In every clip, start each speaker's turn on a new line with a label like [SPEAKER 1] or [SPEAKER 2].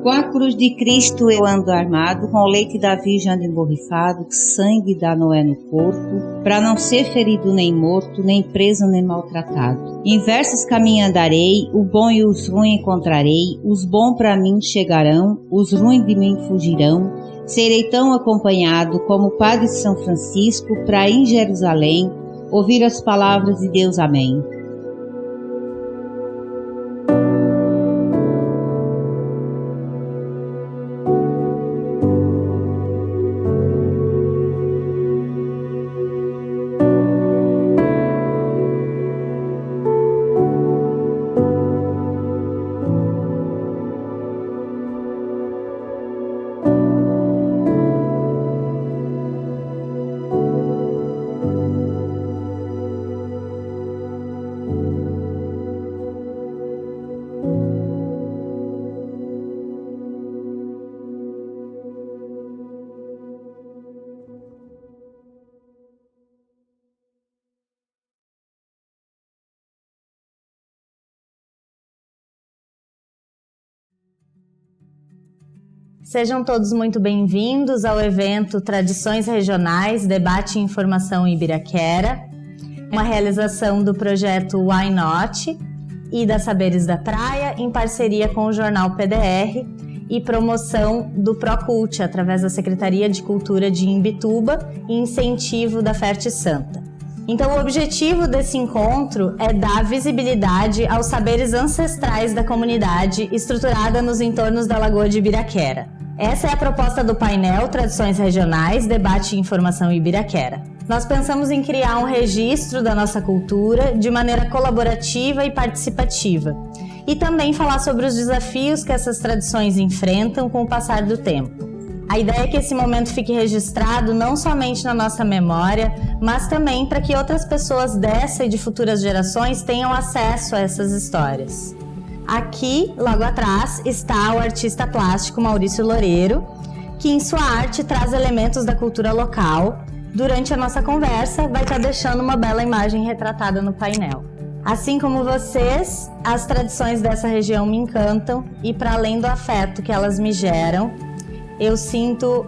[SPEAKER 1] Com a cruz de Cristo eu ando armado, com o leite da Virgem ando emborrifado, sangue da Noé no corpo, para não ser ferido nem morto, nem preso nem maltratado. Em versos caminho andarei, o bom e os ruins encontrarei, os bons para mim chegarão, os ruins de mim fugirão. Serei tão acompanhado como o Padre São Francisco para ir em Jerusalém ouvir as palavras de Deus. Amém.
[SPEAKER 2] Sejam todos muito bem-vindos ao evento Tradições Regionais, Debate e Informação em Ibiraquera, uma realização do projeto Why Not e da Saberes da Praia, em parceria com o jornal PDR e promoção do Procult, através da Secretaria de Cultura de Imbituba e incentivo da Ferte Santa. Então, o objetivo desse encontro é dar visibilidade aos saberes ancestrais da comunidade estruturada nos entornos da Lagoa de Ibiraquera. Essa é a proposta do painel Tradições Regionais, Debate e Informação em Ibiraquera. Nós pensamos em criar um registro da nossa cultura de maneira colaborativa e participativa, e também falar sobre os desafios que essas tradições enfrentam com o passar do tempo. A ideia é que esse momento fique registrado não somente na nossa memória, mas também para que outras pessoas dessa e de futuras gerações tenham acesso a essas histórias. Aqui, logo atrás, está o artista plástico Maurício Loureiro, que em sua arte traz elementos da cultura local. Durante a nossa conversa, vai estar deixando uma bela imagem retratada no painel. Assim como vocês, as tradições dessa região me encantam e, para além do afeto que elas me geram, eu sinto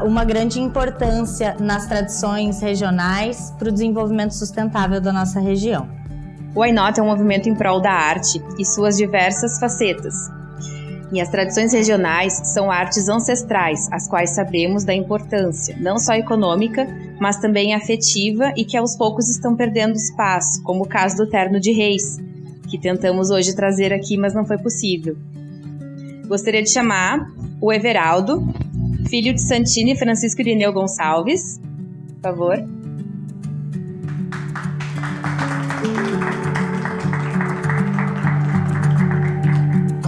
[SPEAKER 2] uma grande importância nas tradições regionais para o desenvolvimento sustentável da nossa região.
[SPEAKER 3] O Why Not é um movimento em prol da arte e suas diversas facetas. E as tradições regionais são artes ancestrais, as quais sabemos da importância, não só econômica, mas também afetiva e que aos poucos estão perdendo espaço, como o caso do Terno de Reis, que tentamos hoje trazer aqui, mas não foi possível. Gostaria de chamar o Everaldo, filho de Santina e Francisco Irineu Gonçalves. Por favor.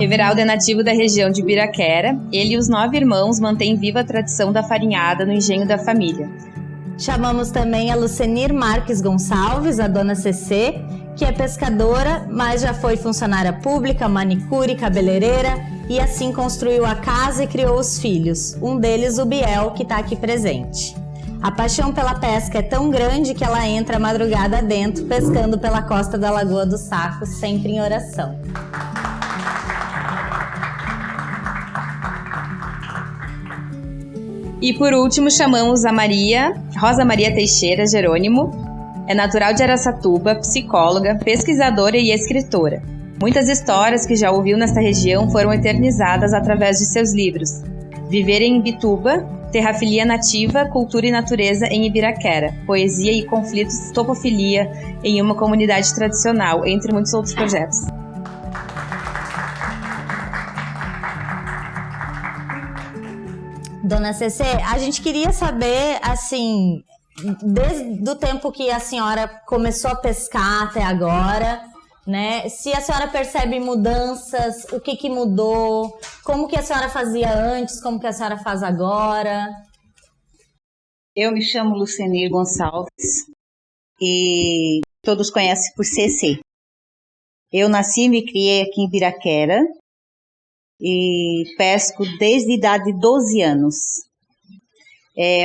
[SPEAKER 3] Everaldo é nativo da região de Ibiraquera. Ele e os 9 irmãos mantêm viva a tradição da farinhada no engenho da família.
[SPEAKER 2] Chamamos também a Lucenir Marques Gonçalves, a dona CC, que é pescadora, mas já foi funcionária pública, manicure, cabeleireira e assim construiu a casa e criou os filhos, um deles o Biel, que está aqui presente. A paixão pela pesca é tão grande que ela entra a madrugada dentro, pescando pela costa da Lagoa do Saco, sempre em oração.
[SPEAKER 3] E por último chamamos a Rosa Maria Teixeira Jerônimo. É natural de Araçatuba, psicóloga, pesquisadora e escritora. Muitas histórias que já ouviu nesta região foram eternizadas através de seus livros. Viver em Imbituba, Terrafilia Nativa, Cultura e Natureza em Ibiraquera, Poesia e Conflitos, Topofilia em uma Comunidade Tradicional, entre muitos outros projetos.
[SPEAKER 2] Dona CC, a gente queria saber, assim, desde o tempo que a senhora começou a pescar até agora, né? Se a senhora percebe mudanças, o que mudou, como que a senhora fazia antes, como que a senhora faz agora?
[SPEAKER 1] Eu me chamo Lucenir Gonçalves e todos conhecem por CC. Eu nasci e me criei aqui em Ibiraquera e pesco desde a idade de 12 anos.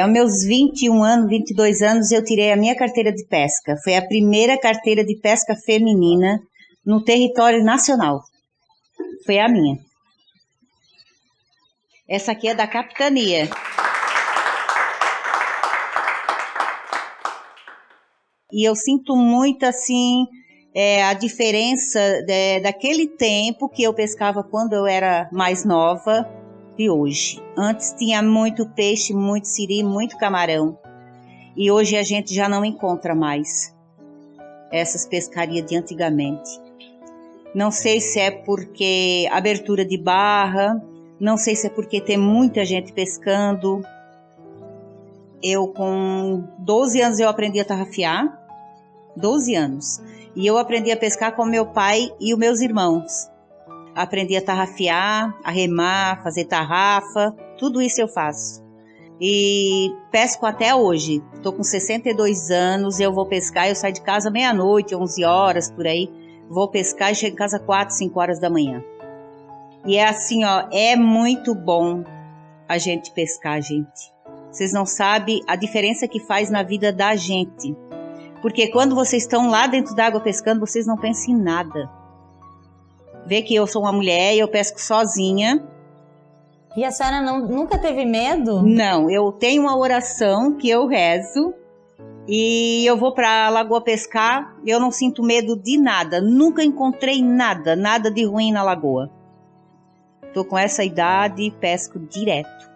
[SPEAKER 1] Aos meus 21 anos, 22 anos, eu tirei a minha carteira de pesca. Foi a primeira carteira de pesca feminina no território nacional. Foi a minha. Essa aqui é da capitania. E eu sinto muito, assim, a diferença daquele tempo que eu pescava quando eu era mais nova de hoje. Antes tinha muito peixe, muito siri, muito camarão. E hoje a gente já não encontra mais essas pescarias de antigamente. Não sei se é porque abertura de barra, não sei se é porque tem muita gente pescando. Eu com 12 anos eu aprendi a tarrafiar, 12 anos. E eu aprendi a pescar com meu pai e os meus irmãos. Aprendi a tarrafiar, a remar, fazer tarrafa, tudo isso eu faço. E pesco até hoje. Estou com 62 anos, eu vou pescar, eu saio de casa meia-noite, 11 horas, por aí. Vou pescar e chego em casa 4, 5 horas da manhã. E é assim, ó, é muito bom a gente pescar, gente. Vocês não sabem a diferença que faz na vida da gente. Porque quando vocês estão lá dentro d'água pescando, vocês não pensam em nada. Vê que eu sou uma mulher e eu pesco sozinha.
[SPEAKER 2] E a senhora nunca teve medo?
[SPEAKER 1] Não, eu tenho uma oração que eu rezo e eu vou pra lagoa pescar, eu não sinto medo de nada. Nunca encontrei nada de ruim na lagoa. Tô com essa idade e pesco direto.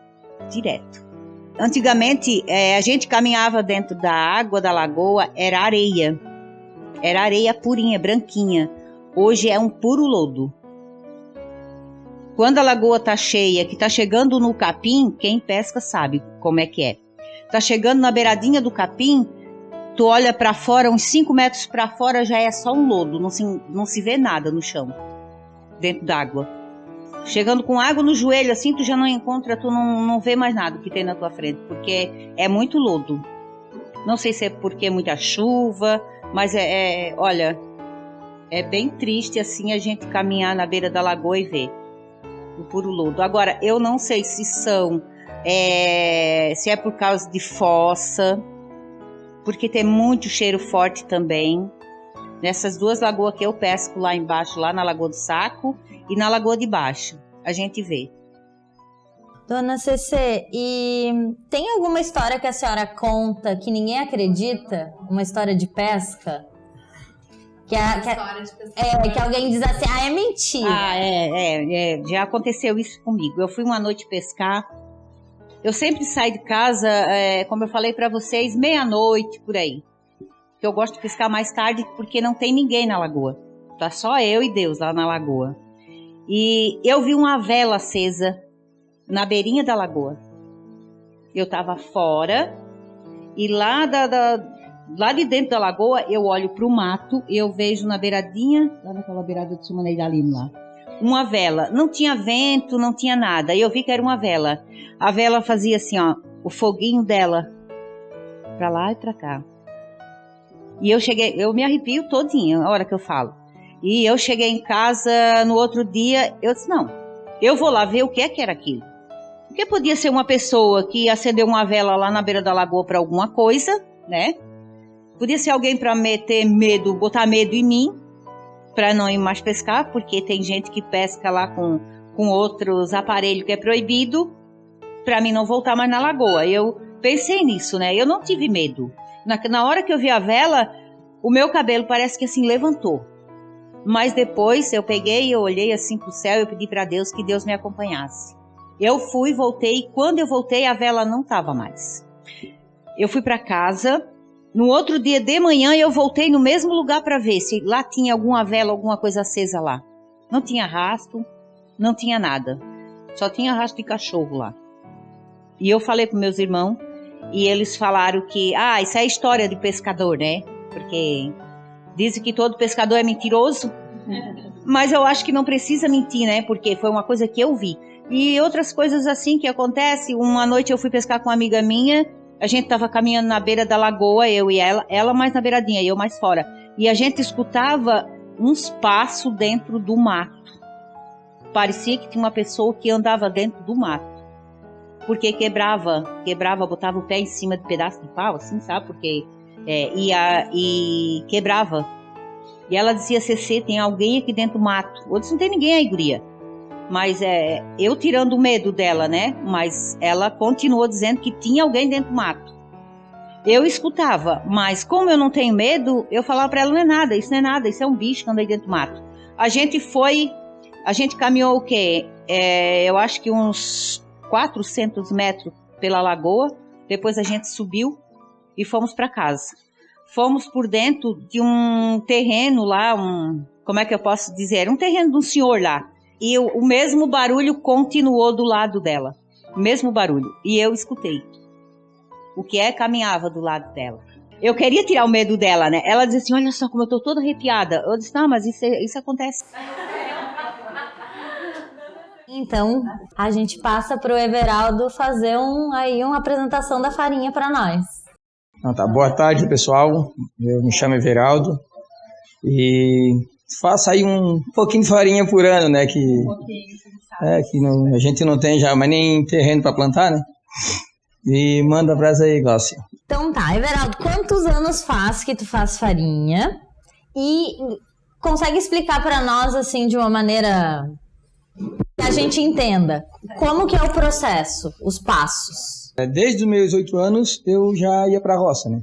[SPEAKER 1] Antigamente, a gente caminhava dentro da água da lagoa, era areia. Era areia purinha, branquinha. Hoje é um puro lodo. Quando a lagoa tá cheia, que tá chegando no capim, quem pesca sabe como é que é. Tá chegando na beiradinha do capim, tu olha pra fora, uns 5 metros pra fora já é só um lodo, não se vê nada no chão, dentro d'água. Chegando com água no joelho, assim, tu já não encontra, tu não vê mais nada que tem na tua frente, porque é muito lodo. Não sei se é porque é muita chuva, mas olha, é bem triste assim a gente caminhar na beira da lagoa e ver o puro lodo. Agora, eu não sei se se é por causa de fossa, porque tem muito cheiro forte também. Nessas 2 lagoas que eu pesco lá embaixo, lá na Lagoa do Saco e na Lagoa de Baixo, a gente vê.
[SPEAKER 2] Dona Cecê, e tem alguma história que a senhora conta que ninguém acredita? Uma história de pesca? Que alguém diz assim, é mentira.
[SPEAKER 1] Já aconteceu isso comigo. Eu fui uma noite pescar. Eu sempre saio de casa, como eu falei pra vocês, meia-noite, por aí. Que eu gosto de pescar mais tarde porque não tem ninguém na lagoa. Tá só eu e Deus lá na lagoa. E eu vi uma vela acesa na beirinha da lagoa. Eu tava fora e lá de dentro da lagoa eu olho pro mato e eu vejo na beiradinha, lá naquela beirada de Sumanei da Lima lá, uma vela. Não tinha vento, não tinha nada. E eu vi que era uma vela. A vela fazia assim, ó, o foguinho dela pra lá e pra cá. E eu me arrepio todinha a hora que eu falo. E eu cheguei em casa no outro dia, eu disse, não, eu vou lá ver o que era aquilo. Porque podia ser uma pessoa que acendeu uma vela lá na beira da lagoa para alguma coisa, né? Podia ser alguém para meter medo, botar medo em mim, para não ir mais pescar, porque tem gente que pesca lá com outros aparelhos que é proibido, para mim não voltar mais na lagoa. Eu pensei nisso, né? Eu não tive medo. Na hora que eu vi a vela, o meu cabelo parece que assim levantou. Mas depois eu peguei e eu olhei assim pro céu e eu pedi para Deus que Deus me acompanhasse. Eu fui, voltei, e quando eu voltei a vela não estava mais. Eu fui para casa, no outro dia de manhã eu voltei no mesmo lugar para ver se lá tinha alguma vela, alguma coisa acesa lá. Não tinha rastro, não tinha nada. Só tinha rastro de cachorro lá. E eu falei com meus irmãos e eles falaram que, isso é história de pescador, né? Porque dizem que todo pescador é mentiroso. Mas eu acho que não precisa mentir, né? Porque foi uma coisa que eu vi. E outras coisas assim que acontecem. Uma noite eu fui pescar com uma amiga minha. A gente tava caminhando na beira da lagoa, eu e ela mais na beiradinha, eu mais fora. E a gente escutava uns passos dentro do mato. Parecia que tinha uma pessoa que andava dentro do mato. Porque quebrava, botava o pé em cima de pedaço de pau, assim, sabe? Porque e quebrava. E ela dizia, Cecê, tem alguém aqui dentro do mato. Eu disse, não tem ninguém aí, guria. Mas eu tirando o medo dela, né? Mas ela continuou dizendo que tinha alguém dentro do mato. Eu escutava, mas como eu não tenho medo, eu falava para ela, não é nada, isso é um bicho que anda aí dentro do mato. A gente caminhou o quê? Eu acho que uns 400 metros pela lagoa, depois a gente subiu e fomos para casa. Fomos por dentro de um terreno lá, como é que eu posso dizer? Um terreno de um senhor lá. E o mesmo barulho continuou do lado dela, o mesmo barulho, e eu escutei. O que caminhava do lado dela. Eu queria tirar o medo dela, né? Ela dizia assim, olha só como eu tô toda arrepiada. Eu disse, não, mas isso acontece.
[SPEAKER 2] Então, a gente passa pro Everaldo fazer uma apresentação da farinha para nós.
[SPEAKER 4] Tá. Boa tarde, pessoal. Eu me chamo Everaldo e faço aí um pouquinho de farinha por ano, né? Que a gente não tem já mais nem terreno para plantar, né? E manda pra essa aí, Glaucia.
[SPEAKER 2] Então tá, Everaldo, quantos anos faz que tu faz farinha? E consegue explicar para nós, assim, de uma maneira que a gente entenda, como que é o processo, os passos?
[SPEAKER 4] Desde os meus 8 anos, eu já ia pra roça, né?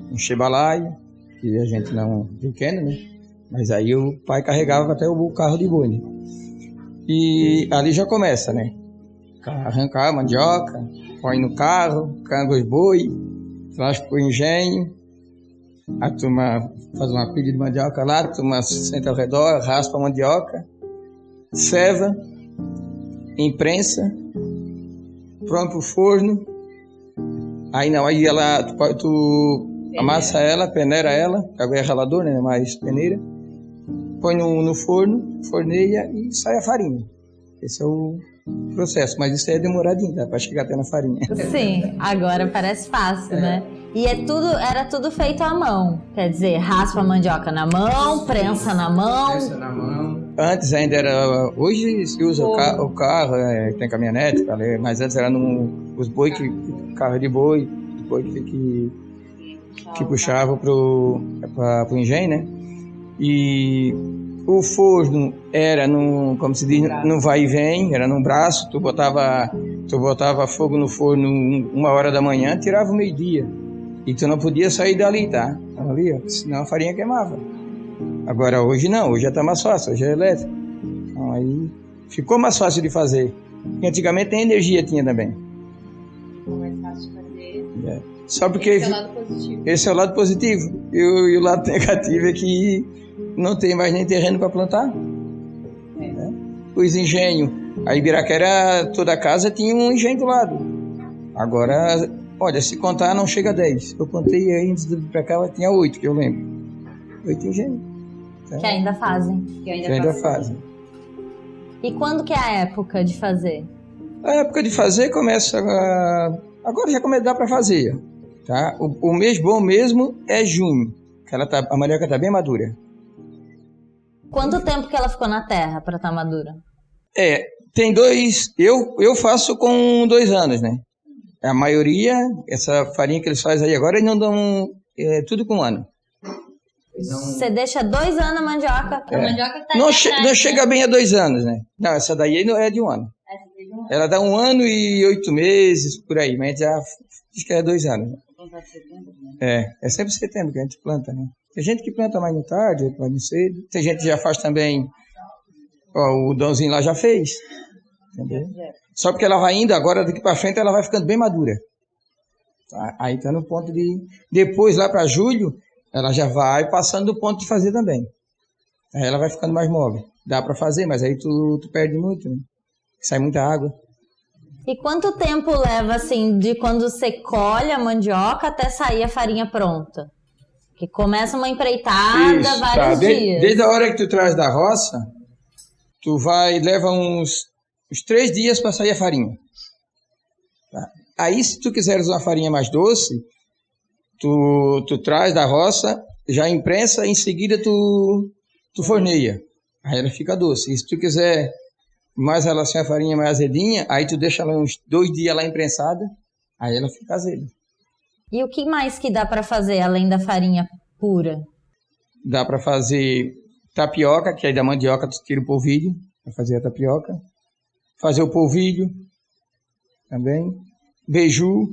[SPEAKER 4] Encher balaio, que a gente não pequeno, né? Mas aí o pai carregava até o carro de boi, né? E ali já começa, né? Arrancar a mandioca, põe no carro, canga os boi, traz pro engenho, a turma faz uma pilha de mandioca lá, a turma senta ao redor, raspa a mandioca, ceva, imprensa, pronto pro forno. Aí não, aí tu amassa ela, peneira ela, agora é ralador, né, mais peneira, põe no forno, forneia e sai a farinha. Esse é o processo, mas isso aí é demoradinho, tá? Pra chegar até na farinha.
[SPEAKER 2] Sim, agora parece fácil, né? E era tudo feito à mão, quer dizer, raspa a mandioca na mão, prensa na mão.
[SPEAKER 4] Prensa na mão. Antes ainda era, hoje se usa o carro, tem caminhonete, mas antes era os boi, carro de boi, os boi que puxava pro engenho, né? E o forno era como se diz, no vai e vem, era num braço, tu botava fogo no forno 1h da manhã, tirava o meio-dia. E tu não podia sair dali, tá? Ali, ó, senão a farinha queimava. Agora hoje não, hoje já tá mais fácil, hoje é elétrico. Então aí ficou mais fácil de fazer. E antigamente tem energia, tinha também.
[SPEAKER 3] Ficou mais fácil de fazer.
[SPEAKER 4] Só porque
[SPEAKER 3] esse é o lado positivo.
[SPEAKER 4] Esse é o lado positivo. E o lado negativo é que não tem mais nem terreno para plantar. Os engenhos. A Ibiraquera, toda casa tinha um engenho do lado. Agora, olha, se contar não chega a 10. Eu contei aí antes de vir para cá, tinha 8, que eu lembro. 8 engenhos.
[SPEAKER 2] Que ainda fazem.
[SPEAKER 4] Que ainda fazem.
[SPEAKER 2] E quando que é a época de fazer?
[SPEAKER 4] A época de fazer começa... Agora já dá para fazer. Tá? O mês bom mesmo é junho. Que a mandioca está bem madura.
[SPEAKER 2] Quanto tempo que ela ficou na terra para estar madura?
[SPEAKER 4] Tem 2... Eu faço com 2 anos, né? A maioria, essa farinha que eles fazem aí agora, eles não dão tudo com 1 ano.
[SPEAKER 2] Você deixa 2 anos a mandioca? A mandioca tá
[SPEAKER 4] não chega bem a 2 anos, né? Não, essa daí é de 1 ano. Ela dá 1 ano e 8 meses, por aí, mas já diz que é 2 anos. É sempre setembro que a gente planta, né? Tem gente que planta mais no tarde, outro mais no cedo. Tem gente que já faz também, o Dãozinho lá já fez, entendeu? Só porque ela vai indo, agora daqui para frente ela vai ficando bem madura. Tá? Aí tá no ponto de... Depois, lá para julho, ela já vai passando do ponto de fazer também. Aí ela vai ficando mais móvel. Dá para fazer, mas aí tu perde muito, né? Sai muita água.
[SPEAKER 2] E quanto tempo leva, assim, de quando você colhe a mandioca até sair a farinha pronta? Que começa uma empreitada, vários dias.
[SPEAKER 4] Desde a hora que tu traz da roça, leva uns 3 dias para sair a farinha. Tá? Aí, se tu quiseres uma farinha mais doce, tu traz da roça, já imprensa, em seguida tu forneia. Aí ela fica doce. E se tu quiser mais ela assim, a farinha mais azedinha, aí tu deixa ela uns 2 dias lá imprensada, aí ela fica azeda.
[SPEAKER 2] E o que mais que dá para fazer, além da farinha pura?
[SPEAKER 4] Dá para fazer tapioca, que aí da mandioca tu tira o polvilho, Eu fazia tapioca. Fazia o polvilho também. Beiju.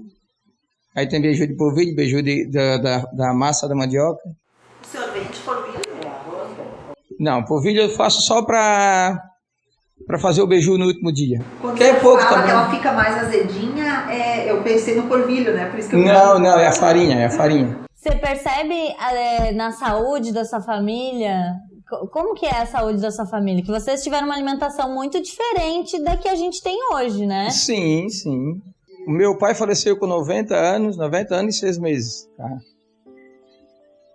[SPEAKER 4] Aí tem beiju de polvilho, beiju da massa da mandioca.
[SPEAKER 5] O senhor vende polvilho?
[SPEAKER 4] Não, polvilho eu faço só para fazer o beiju no último dia.
[SPEAKER 5] Quando
[SPEAKER 4] que é
[SPEAKER 5] você
[SPEAKER 4] pouco
[SPEAKER 5] fala
[SPEAKER 4] também.
[SPEAKER 5] que ela fica mais azedinha, eu pensei no polvilho, né? Por isso que eu
[SPEAKER 4] Não, é a farinha,
[SPEAKER 2] Você percebe na saúde da sua família, como que é a saúde da sua família? Que vocês tiveram uma alimentação muito diferente da que a gente tem hoje, né?
[SPEAKER 4] Sim, sim. O meu pai faleceu com 90 anos e 6 meses. Tá?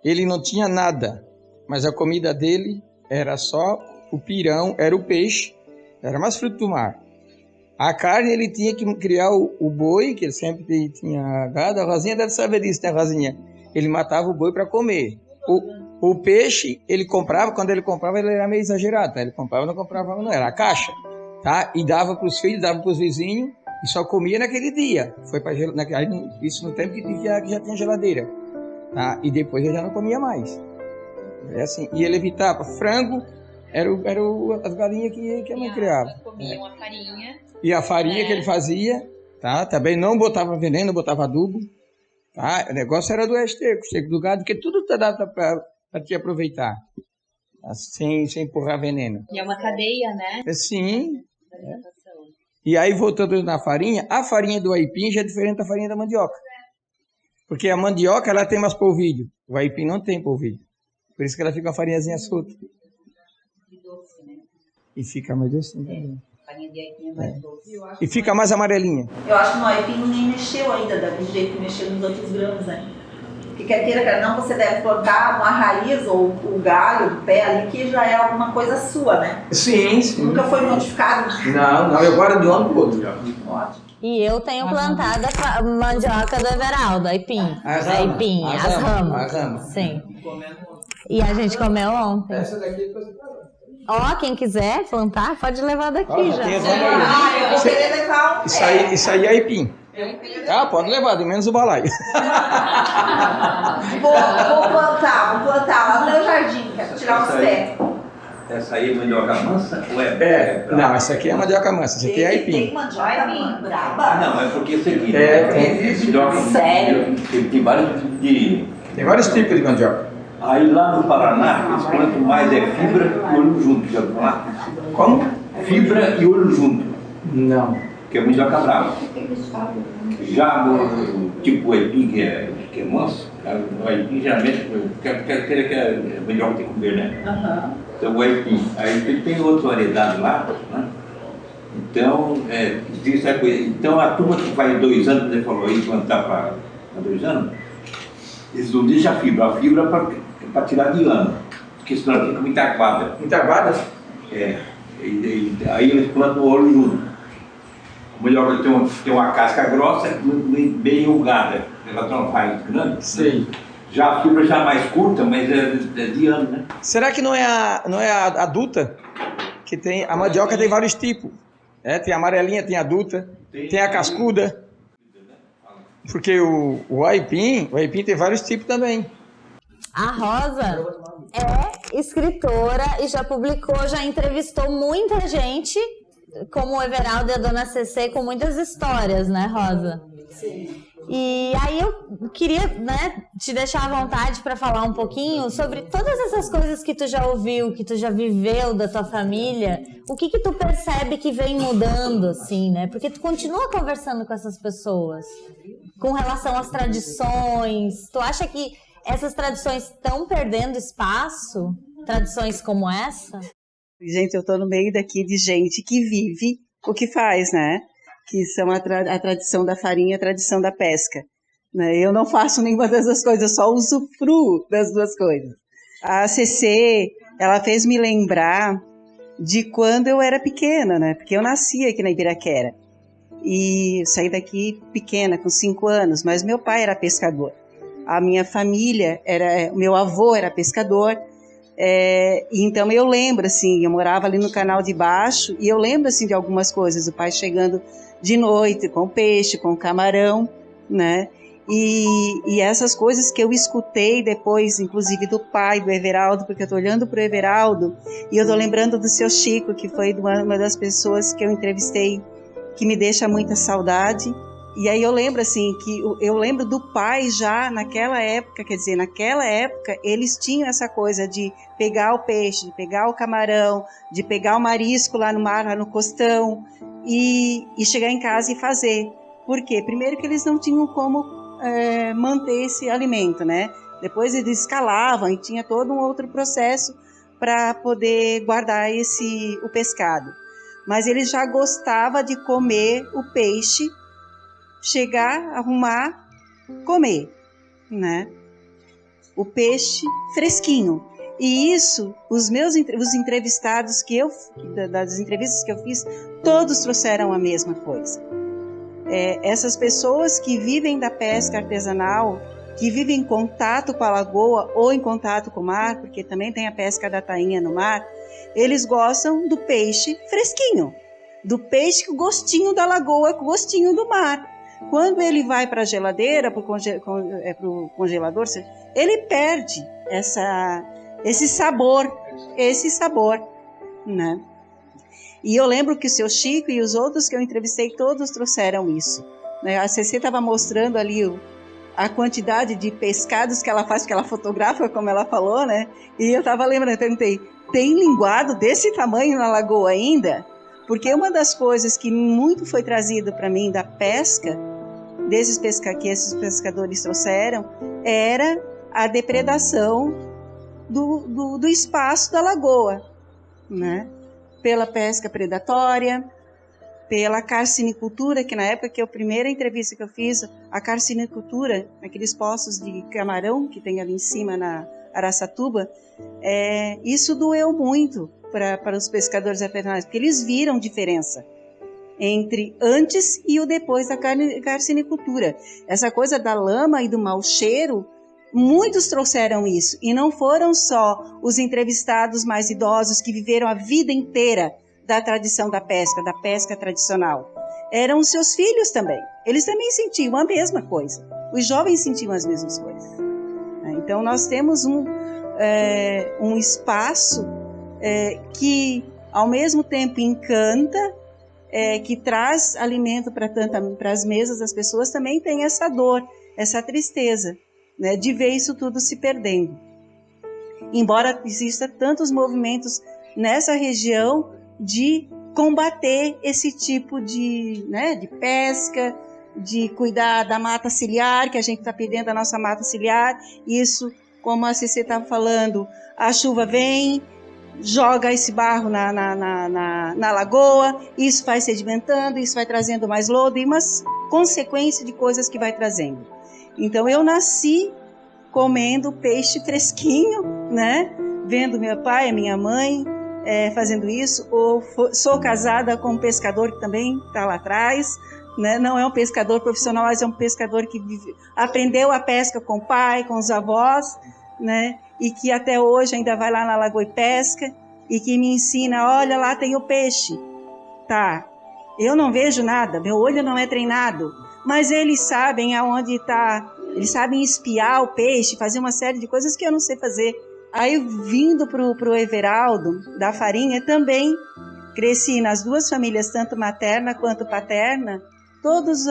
[SPEAKER 4] Ele não tinha nada, mas a comida dele era só o pirão, era o peixe, era mais fruto do mar. A carne ele tinha que criar o boi, que ele sempre tinha gado. A Rosinha deve saber disso, né, Rosinha? Ele matava o boi para comer. O peixe, ele comprava, quando ele comprava, ele era meio exagerado, tá? Ele comprava, não comprava, não, era a caixa, tá? E dava para os filhos, dava para os vizinhos, e só comia naquele dia. Foi para isso no tempo que já tinha geladeira, tá? E depois ele já não comia mais. É assim. E ele evitava frango, era as galinhas que a mãe criava.
[SPEAKER 3] Comiam a farinha.
[SPEAKER 4] E a farinha que ele fazia, tá? Também não botava veneno, não botava adubo. Tá? O negócio era do esterco do gado, que tudo dava para te aproveitar, tá? sem empurrar veneno.
[SPEAKER 3] E é uma cadeia, né?
[SPEAKER 4] Sim. E aí, voltando na farinha, a farinha do aipim já é diferente da farinha da mandioca. Porque a mandioca, ela tem mais polvilho. O aipim não tem polvilho. Por isso que ela fica uma farinhazinha solta.
[SPEAKER 1] E doce, né?
[SPEAKER 4] E fica mais docinho também.
[SPEAKER 1] Farinha de aipim é mais doce.
[SPEAKER 4] E fica mais amarelinha.
[SPEAKER 5] Eu acho que no aipim ninguém mexeu ainda, do jeito que mexeu nos outros grãos, né? Porque quer queira, quer não, você deve plantar uma raiz ou o galho do pé ali, que já é alguma coisa sua, né?
[SPEAKER 4] Sim, sim.
[SPEAKER 5] Nunca foi modificado?
[SPEAKER 4] Não, eu guardo de um ano pro outro.
[SPEAKER 5] Ótimo.
[SPEAKER 2] E eu tenho plantada a mandioca do Everaldo, aipim.
[SPEAKER 4] As
[SPEAKER 2] Aipim,
[SPEAKER 4] ramas.
[SPEAKER 2] as ramas.
[SPEAKER 4] As ramas.
[SPEAKER 2] Sim. E a gente comeu ontem.
[SPEAKER 4] Essa daqui
[SPEAKER 2] Ó, quem quiser plantar, pode levar daqui
[SPEAKER 4] Ó,
[SPEAKER 2] já.
[SPEAKER 4] tem as ramas
[SPEAKER 5] Eu vou querer levar um
[SPEAKER 4] Isso aí é aipim. Pode levar, de menos o balaio.
[SPEAKER 5] Vou plantar lá no meu jardim, quero tirar os pés.
[SPEAKER 6] Essa aí é mandioca mansa ou é?
[SPEAKER 4] Não, essa aqui é mandioca mansa, essa aqui é aipim.
[SPEAKER 5] Tem mandioca braba?
[SPEAKER 6] Ah, não, é porque é o seguinte. Mandioca,
[SPEAKER 5] Sério?
[SPEAKER 6] tem vários tipos de...
[SPEAKER 4] Tem vários tipos de mandioca.
[SPEAKER 6] Aí lá no Paraná, eles plantam mais fibra e olho junto, já ouviu falar?
[SPEAKER 4] Como?
[SPEAKER 6] Fibra e olho junto,
[SPEAKER 4] Não.
[SPEAKER 6] que é mandioca brava. Já no tipo aipim, que é manso, o aipim geralmente, que a mandioca tem que comer, né?
[SPEAKER 5] Aham.
[SPEAKER 6] Então o aipim. Aí tem outra variedade lá, né? Então, existe essa coisa. Então a turma que faz 2 anos, você falou aí, plantar para 2 anos, eles não deixam a fibra é para tirar de ano, porque senão fica muita aguada.
[SPEAKER 4] Muita aguada?
[SPEAKER 6] Aí eles plantam o olho junto. A mandioca tem uma casca grossa, bem enrugada, ela tem uma raiz grande.
[SPEAKER 4] Sei.
[SPEAKER 6] Já a fibra já é mais curta, mas é de ano, né?
[SPEAKER 4] Será que não é a adulta? Que tem, a mandioca tem vários tipos. Tem a amarelinha, tem a adulta, tem a cascuda. Porque o aipim tem vários tipos também.
[SPEAKER 2] A Rosa é escritora e já publicou, já entrevistou muita gente, como o Everaldo e a Dona Cecê, com muitas histórias, né, Rosa?
[SPEAKER 5] Sim.
[SPEAKER 2] E aí eu queria, né, te deixar à vontade para falar um pouquinho sobre todas essas coisas que tu já ouviu, que tu já viveu da tua família. O que tu percebe que vem mudando, assim, né? Porque tu continua conversando com essas pessoas com relação às tradições. Tu acha que essas tradições estão perdendo espaço? Tradições como essa?
[SPEAKER 7] Gente, eu tô no meio daqui de gente que vive o que faz, né? Que são a tradição da farinha e a tradição da pesca. Né? Eu não faço nenhuma das duas coisas, eu só usufruo das duas coisas. A Cecê, ela fez me lembrar de quando eu era pequena, né? Porque eu nasci aqui na Ibiraquera. E saí daqui pequena, com 5 anos, mas meu pai era pescador. A minha família, meu avô era pescador. Então eu lembro, assim, eu morava ali no canal de baixo e eu lembro, assim, de algumas coisas. O pai chegando de noite com peixe, com camarão, né? E essas coisas que eu escutei depois, inclusive do pai do Everaldo, porque eu estou olhando para o Everaldo e eu estou lembrando do seu Chico, que foi uma das pessoas que eu entrevistei, que me deixa muita saudade. E aí eu lembro assim, eu lembro do pai já naquela época, quer dizer, naquela época eles tinham essa coisa de pegar o peixe, de pegar o camarão, de pegar o marisco lá no mar, lá no costão, e chegar em casa e fazer. Por quê? Primeiro que eles não tinham como manter esse alimento, né? Depois eles escalavam e tinha todo um outro processo para poder guardar o pescado. Mas ele já gostava de comer o peixe, chegar, arrumar, comer, né? O peixe fresquinho. E isso, os entrevistados das entrevistas que eu fiz, todos trouxeram a mesma coisa. Essas pessoas que vivem da pesca artesanal, que vivem em contato com a lagoa ou em contato com o mar, porque também tem a pesca da tainha no mar, eles gostam do peixe fresquinho, do peixe com gostinho da lagoa, com gostinho do mar. Quando ele vai para a geladeira, para o congelador, ele perde esse sabor, né? E eu lembro que o seu Chico e os outros que eu entrevistei, todos trouxeram isso, né? A Cecê estava mostrando ali a quantidade de pescados que ela faz, que ela fotografa, como ela falou, né? E eu estava lembrando, eu perguntei, tem linguado desse tamanho na lagoa ainda? Porque uma das coisas que muito foi trazido para mim da pesca, que esses pescadores trouxeram, era a depredação do espaço da lagoa, né? Pela pesca predatória, pela carcinicultura, que na época que a primeira entrevista que eu fiz, a carcinicultura, aqueles poços de camarão que tem ali em cima na Araçatuba, isso doeu muito para os pescadores artesanais, porque eles viram diferença entre antes e o depois da carcinicultura. Essa coisa da lama e do mau cheiro, muitos trouxeram isso, e não foram só os entrevistados mais idosos que viveram a vida inteira da tradição da pesca tradicional. Eram os seus filhos também. Eles também sentiam a mesma coisa. Os jovens sentiam as mesmas coisas. Então nós temos um espaço que ao mesmo tempo encanta, que traz alimento para as mesas das pessoas, também tem essa dor, essa tristeza, né, de ver isso tudo se perdendo. Embora exista tantos movimentos nessa região de combater esse tipo de pesca, de cuidar da mata ciliar, que a gente está perdendo a nossa mata ciliar. Isso, como a Cecê estava falando, a chuva vem, joga esse barro na lagoa, isso vai sedimentando, isso vai trazendo mais lodo e umas consequências de coisas que vai trazendo. Então eu nasci comendo peixe fresquinho, né? Vendo meu pai e minha mãe fazendo isso, ou sou casada com um pescador que também está lá atrás, né? Não é um pescador profissional, mas é um pescador que aprendeu a pesca com o pai, com os avós, né? E que até hoje ainda vai lá na lagoa e pesca, e que me ensina, olha, lá tem o peixe. Tá, eu não vejo nada, meu olho não é treinado, mas eles sabem aonde está, eles sabem espiar o peixe, fazer uma série de coisas que eu não sei fazer. Aí, vindo pro Everaldo, da farinha, também cresci nas duas famílias, tanto materna quanto paterna. Todos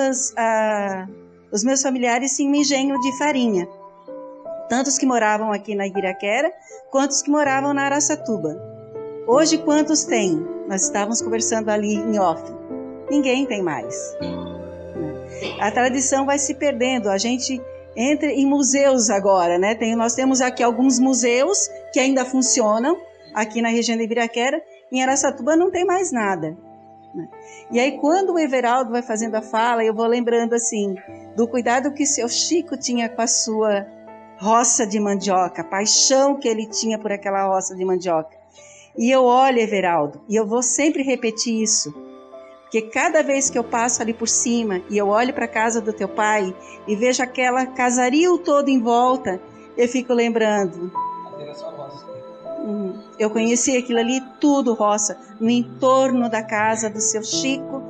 [SPEAKER 7] os meus familiares tinham um engenho de farinha. Tantos que moravam aqui na Ibiraquera, quantos que moravam na Araçatuba. Hoje, quantos tem? Nós estávamos conversando ali em off. Ninguém tem mais. A tradição vai se perdendo. A gente entra em museus agora, né? Nós temos aqui alguns museus que ainda funcionam, aqui na região da Ibiraquera. Em Araçatuba não tem mais nada. E aí, quando o Everaldo vai fazendo a fala, eu vou lembrando, assim, do cuidado que o seu Chico tinha com a sua roça de mandioca, a paixão que ele tinha por aquela roça de mandioca. E eu olho, Everaldo, e eu vou sempre repetir isso, porque cada vez que eu passo ali por cima e eu olho para a casa do teu pai e vejo aquela casario todo em volta, eu fico lembrando. Eu conheci aquilo ali, tudo roça, no entorno da casa do seu Chico.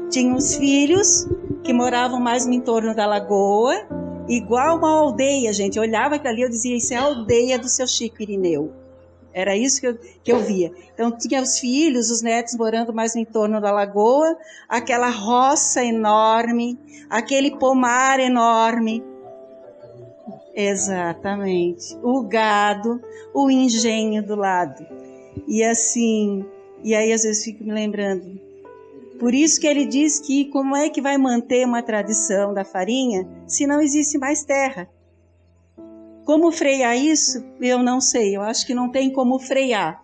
[SPEAKER 7] Tinha os filhos que moravam mais no entorno da lagoa igual uma aldeia, gente. Eu olhava aquilo ali, eu dizia, isso é a aldeia do seu Chico Irineu. Era isso que eu via. Então, tinha os filhos, os netos morando mais no entorno da lagoa, aquela roça enorme, aquele pomar enorme. Exatamente. O gado, o engenho do lado. E assim, e aí às vezes fico me lembrando. Por isso que ele diz que como é que vai manter uma tradição da farinha se não existe mais terra? Como frear isso? Eu não sei. Eu acho que não tem como frear,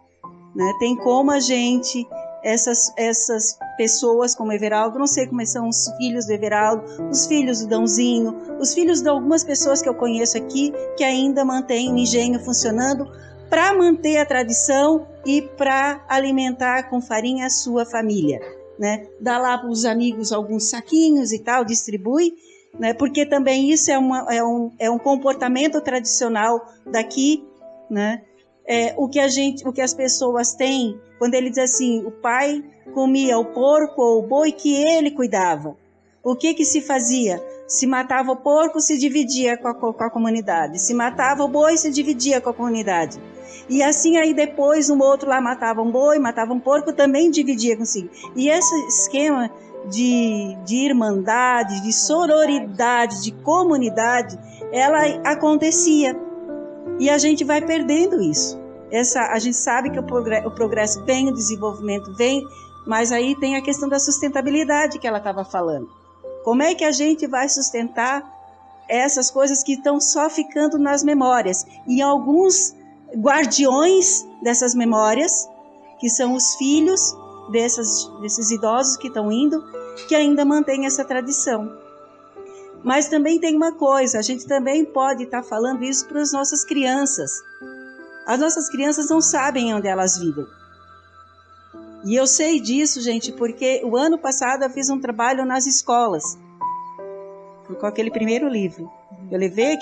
[SPEAKER 7] né? Tem como a gente, essas pessoas como Everaldo, não sei como são os filhos do Everaldo, os filhos do Dãozinho, os filhos de algumas pessoas que eu conheço aqui que ainda mantêm o engenho funcionando para manter a tradição e para alimentar com farinha a sua família, né? Dá lá para os amigos alguns saquinhos e tal, distribui, né? Porque também isso é um comportamento tradicional daqui, né? O que as pessoas têm quando ele diz assim, o pai comia o porco ou o boi que ele cuidava. O que se fazia? Se matava o porco, se dividia com a comunidade. Se matava o boi, se dividia com a comunidade. E assim aí depois um outro lá matava um boi, matava um porco, também dividia consigo. E esse esquema de irmandade, de sororidade, de comunidade, ela acontecia. E a gente vai perdendo isso. A gente sabe que o progresso vem, o desenvolvimento vem, mas aí tem a questão da sustentabilidade que ela estava falando. Como é que a gente vai sustentar essas coisas que estão só ficando nas memórias? E alguns guardiões dessas memórias, que são os filhos desses idosos que estão indo, que ainda mantêm essa tradição. Mas também tem uma coisa, a gente também pode estar falando isso para as nossas crianças. As nossas crianças não sabem onde elas vivem. E eu sei disso, gente, porque o ano passado eu fiz um trabalho nas escolas, com aquele primeiro livro. Eu levei,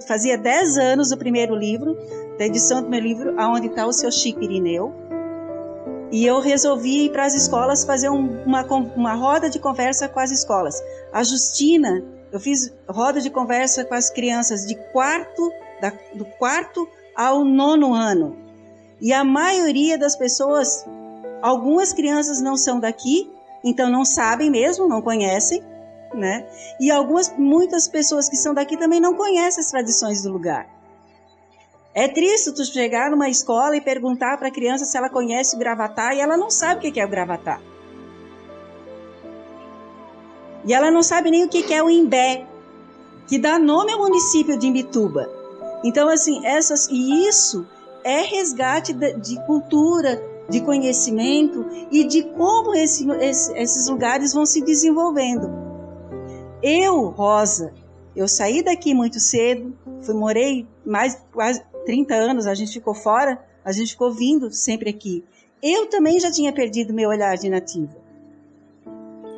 [SPEAKER 7] fazia 10 anos o primeiro livro, da edição do meu livro, Aonde está o seu Chico Irineu. E eu resolvi ir para as escolas fazer uma roda de conversa com as escolas. A Justina, eu fiz roda de conversa com as crianças do quarto ao 9º ano. E a maioria das pessoas, algumas crianças não são daqui, então não sabem mesmo, não conhecem, né? E muitas pessoas que são daqui também não conhecem as tradições do lugar. É triste tu chegar numa escola e perguntar para a criança se ela conhece o Gravatá e ela não sabe o que é o Gravatá. E ela não sabe nem o que é o Imbé, que dá nome ao município de Imbituba. Então, assim, isso é resgate de cultura, de conhecimento e de como esses lugares vão se desenvolvendo. Rosa, eu saí daqui muito cedo, morei mais quase 30 anos, a gente ficou fora, a gente ficou vindo sempre aqui. Eu também já tinha perdido meu olhar de nativa.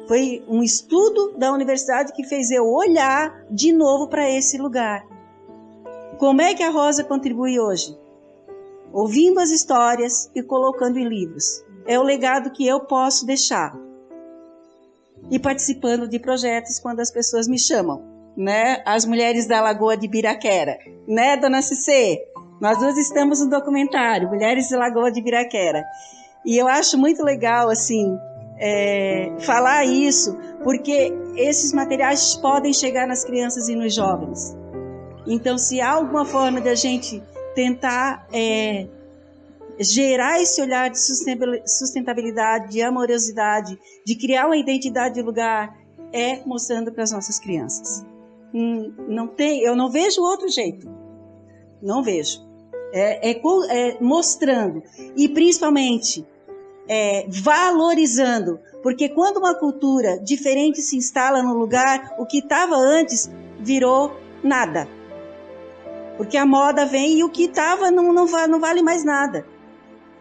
[SPEAKER 7] Foi um estudo da universidade que fez eu olhar de novo para esse lugar. Como é que a Rosa contribui hoje? Ouvindo as histórias e colocando em livros. É o legado que eu posso deixar. E participando de projetos quando as pessoas me chamam, né? As mulheres da Lagoa de Ibiraquera, né, dona Cicê? Nós duas estamos no documentário Mulheres da Lagoa de Ibiraquera. E eu acho muito legal, assim, falar isso, porque esses materiais podem chegar nas crianças e nos jovens. Então, se há alguma forma de a gente tentar gerar esse olhar de sustentabilidade, de amorosidade, de criar uma identidade de lugar, mostrando para as nossas crianças. Eu não vejo outro jeito. Não vejo. Mostrando e principalmente valorizando, porque quando uma cultura diferente se instala no lugar, o que estava antes virou nada. Porque a moda vem e o que estava não vale mais nada.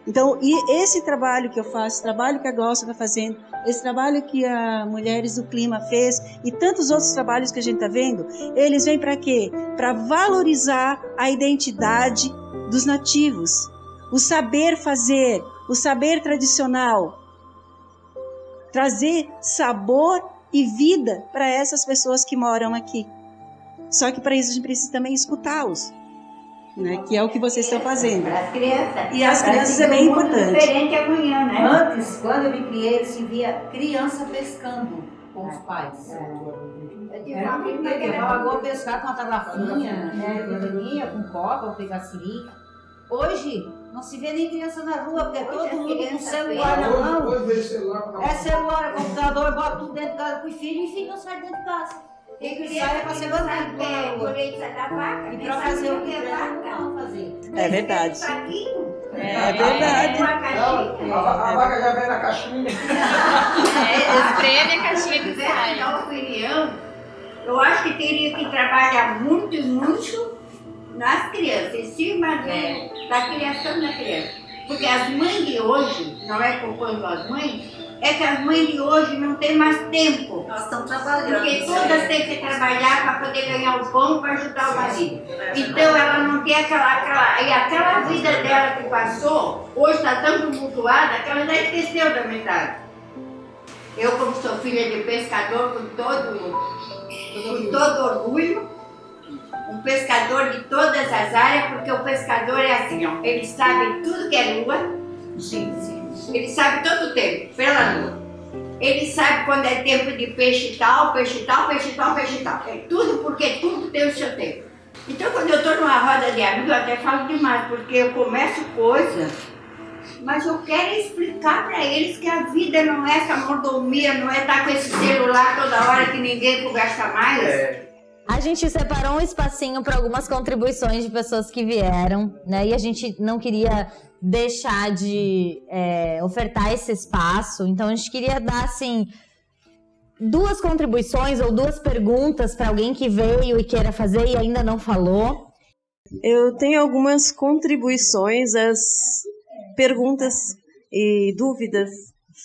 [SPEAKER 7] Então, esse trabalho que eu faço, esse trabalho que a Glaucia está fazendo, esse trabalho que a Mulheres do Clima fez e tantos outros trabalhos que a gente está vendo, eles vêm para quê? Para valorizar a identidade dos nativos, o saber fazer, o saber tradicional, trazer sabor e vida para essas pessoas que moram aqui. Só que para isso a gente precisa também escutá-los, né? Que é o que vocês estão fazendo.
[SPEAKER 8] As crianças.
[SPEAKER 7] E as crianças é bem importante.
[SPEAKER 8] Diferente amanhã, né?
[SPEAKER 9] Antes, quando eu me criei, se via criança pescando com os pais. Era um brinquedo, levava a lagoa pescar com uma tarrafinha, pequenininha, com copa, ou pegar sirica. Hoje, não se vê nem criança na rua, porque todo mundo com celular na mão. É celular, é computador, bota tudo dentro de casa com o filho e o filho não sai dentro de casa. Tem que sair para ser bandido. E para fazer o que não fazer.
[SPEAKER 7] É verdade.
[SPEAKER 8] É
[SPEAKER 7] verdade.
[SPEAKER 4] A vaca já vem na caixinha.
[SPEAKER 3] Espreme a caixinha de sai.
[SPEAKER 8] Na opinião, eu acho que teria que trabalhar muito, muito nas crianças, em cima da criação da criança. Porque as mães de hoje, não é culpando as mães, é que as mães de hoje não têm mais tempo.
[SPEAKER 5] Elas estão trabalhando.
[SPEAKER 8] Porque todas têm que trabalhar para poder ganhar o pão para ajudar o marido. Então ela não tem aquela vida dela que passou, hoje está tão tumultuada que ela já esqueceu da metade. Eu, como sou filha de pescador, com todo orgulho, um pescador de todas as áreas, porque o pescador é assim, ó, ele sabe tudo que é lua. Sim. Ele sabe todo o tempo, pela lua. Ele sabe quando é tempo de peixe tal, peixe tal, peixe tal, peixe tal. É tudo, porque tudo tem o seu tempo. Então, quando eu estou numa roda de amigos, eu até falo demais, porque eu começo coisas, mas eu quero explicar para eles que a vida não é essa mordomia, não é estar com esse celular toda hora que ninguém conversa mais.
[SPEAKER 2] A gente separou um espacinho para algumas contribuições de pessoas que vieram, né? E a gente não queria deixar de ofertar esse espaço. Então a gente queria dar, assim, 2 contribuições ou 2 perguntas para alguém que veio e queira fazer e ainda não falou.
[SPEAKER 10] Eu tenho algumas contribuições às perguntas e dúvidas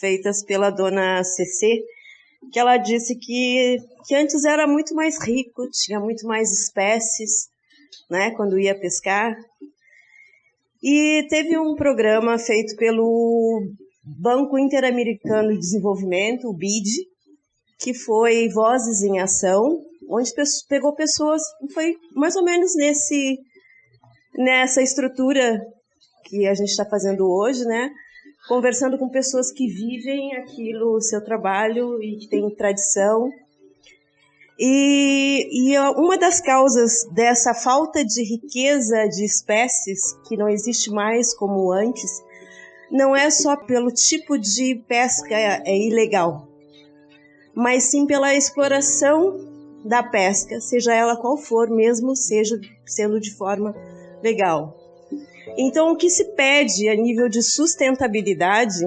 [SPEAKER 10] feitas pela dona CC, que ela disse que antes era muito mais rico, tinha muito mais espécies, né, quando ia pescar. E teve um programa feito pelo Banco Interamericano de Desenvolvimento, o BID, que foi Vozes em Ação, onde pegou pessoas, foi mais ou menos nessa estrutura que a gente está fazendo hoje, né? Conversando com pessoas que vivem aquilo, o seu trabalho e que têm tradição. E uma das causas dessa falta de riqueza de espécies, que não existe mais como antes, não é só pelo tipo de pesca ilegal, mas sim pela exploração da pesca, seja ela qual for, mesmo seja sendo de forma legal. Então, o que se pede a nível de sustentabilidade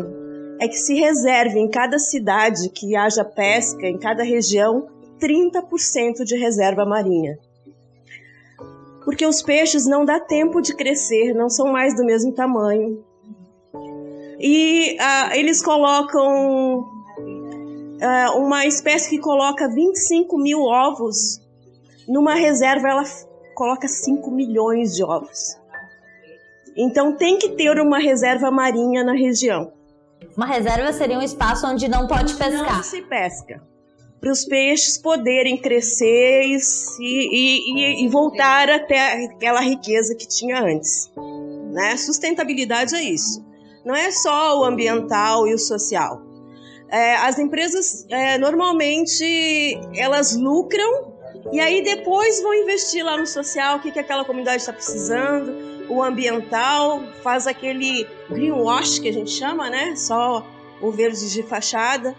[SPEAKER 10] é que se reserve em cada cidade que haja pesca, em cada região, 30% de reserva marinha. Porque os peixes não dá tempo de crescer, não são mais do mesmo tamanho. E eles colocam uma espécie que coloca 25 mil ovos, numa reserva ela coloca 5 milhões de ovos. Então tem que ter uma reserva marinha na região.
[SPEAKER 2] Uma reserva seria um espaço onde não pode pescar.
[SPEAKER 10] Não se pesca. Para os peixes poderem crescer e voltar até aquela riqueza que tinha antes. Né? Sustentabilidade é isso. Não é só o ambiental e o social. As empresas, normalmente, elas lucram e aí depois vão investir lá no social, o que aquela comunidade está precisando. O ambiental faz aquele greenwash que a gente chama, né? Só o verde de fachada,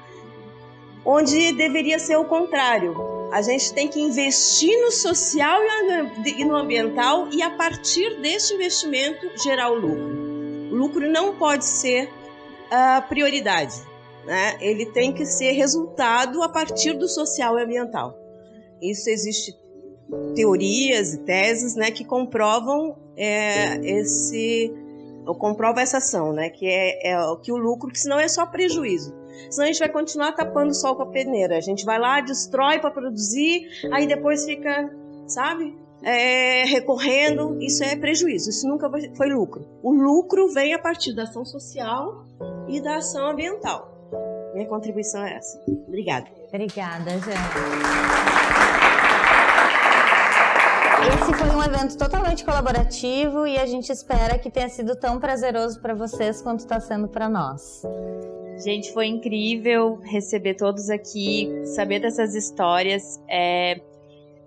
[SPEAKER 10] onde deveria ser o contrário. A gente tem que investir no social e no ambiental e a partir deste investimento gerar o lucro. O lucro não pode ser a prioridade, né? Ele tem que ser resultado a partir do social e ambiental. Isso existe teorias e teses, né, que comprovam essa ação, né, que que o lucro, que senão é só prejuízo. Senão a gente vai continuar tapando o sol com a peneira. A gente vai lá, destrói para produzir, aí depois fica, sabe, recorrendo. Isso é prejuízo, isso nunca foi lucro. O lucro vem a partir da ação social e da ação ambiental. Minha contribuição é essa. Obrigada.
[SPEAKER 2] Obrigada, Jane. Esse foi um evento totalmente colaborativo e a gente espera que tenha sido tão prazeroso para vocês quanto está sendo para nós.
[SPEAKER 3] Gente, foi incrível receber todos aqui, saber dessas histórias.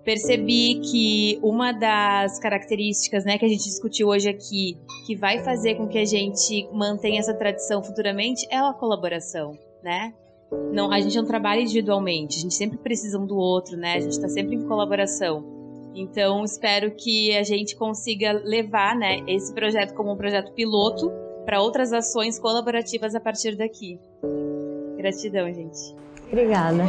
[SPEAKER 3] Percebi que uma das características, né, que a gente discutiu hoje aqui, que vai fazer com que a gente mantenha essa tradição futuramente, é a colaboração, né? Não, a gente não trabalha individualmente, a gente sempre precisa um do outro, né? A gente está sempre em colaboração. Então, espero que a gente consiga levar, né, esse projeto como um projeto piloto para outras ações colaborativas a partir daqui. Gratidão, gente.
[SPEAKER 2] Obrigada.